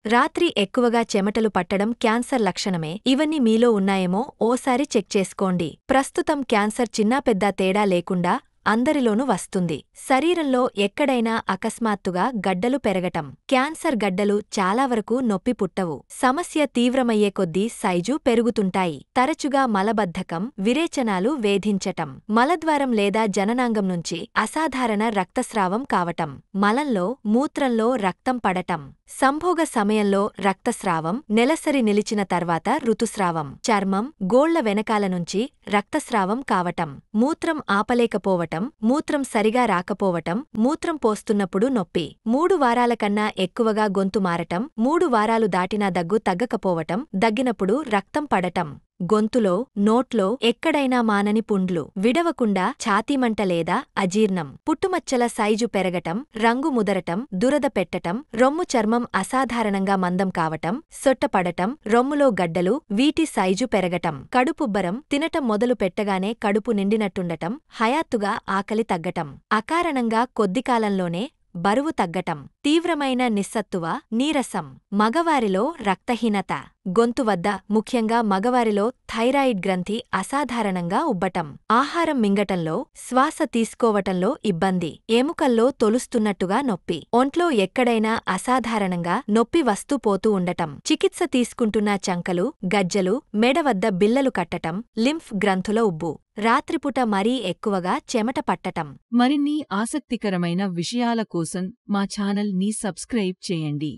రాత్రి ఎక్కువగా చెమటలు పట్టడం క్యాన్సర్ లక్షణమే. ఇవన్నీ మీలో ఉన్నాయేమో ఓసారి చెక్ చేసుకోండి. ప్రస్తుతం క్యాన్సర్ చిన్నాపెద్దా తేడా లేకుండా అందరిలోనూ వస్తుంది. శరీరంలో ఎక్కడైనా అకస్మాత్తుగా గడ్డలు పెరగటం. క్యాన్సర్ గడ్డలు చాలా వరకు నొప్పి పుట్టవు. సమస్య తీవ్రమయ్యే కొద్దీ సైజు పెరుగుతుంటాయి. తరచుగా మలబద్ధకం, విరేచనాలు వేధించటం, మలద్వారం లేదా జననాంగం నుంచి అసాధారణ రక్తస్రావం కావటం, మలంలో, మూత్రంలో రక్తం పడటం, సంభోగ సమయంలో రక్తస్రావం, నెలసరి నిలిచిన తర్వాత ఋతుస్రావం, చర్మం, గోళ్ల వెనకాల నుంచి రక్తస్రావం కావటం, మూత్రం ఆపలేకపోవటం, మూత్రం సరిగా రాకపోవటం, మూత్రం పోస్తున్నప్పుడు నొప్పి, 3 వారాల కన్నా ఎక్కువగా గొంతు మారటం, 3 వారాలు దాటినా దగ్గు తగ్గకపోవటం, దగ్గినప్పుడు రక్తం పడటం, గొంతులో, నోట్లో ఎక్కడైనా మానని పుండ్లు, విడవకుండా ఛాతీమంట లేదా అజీర్ణం, పుట్టుమచ్చల సైజు పెరగటం, రంగు ముదరటం, దురద పెట్టటం, రొమ్ము చర్మం అసాధారణంగా మందం కావటం, సొట్టపడటం, రొమ్ములో గడ్డలు, వీటి సైజు పెరగటం, కడుపుబ్బరం, తినటం మొదలు పెట్టగానే కడుపు నిండినట్టుండటం, హఠాత్తుగా ఆకలి తగ్గటం, అకారణంగా కొద్దికాలంలోనే బరువు తగ్గటం, తీవ్రమైన నిస్సత్తువ, నీరసం, మగవారిలో రక్తహీనత, గొంతు వద్ద ముఖ్యంగా మగవారిలో థైరాయిడ్ గ్రంథి అసాధారణంగా ఉబ్బటం, ఆహారం మింగటంలో, శ్వాస తీసుకోవటంలో ఇబ్బంది, ఎముకల్లో తొలుస్తున్నట్టుగా నొప్పి, ఒంట్లో ఎక్కడైనా అసాధారణంగా నొప్పి వస్తూ పోతూ ఉండటం, చికిత్స తీసుకుంటున్న చంకలు, గజ్జలు, మెడ వద్ద బిళ్లలు కట్టటం, లింఫ్ గ్రంథుల ఉబ్బు, రాత్రిపూట మరీ ఎక్కువగా చెమట పట్టటం. మరిన్ని ఆసక్తికరమైన విషయాల కోసం మా ఛానల్ ని సబ్స్క్రైబ్ చేయండి.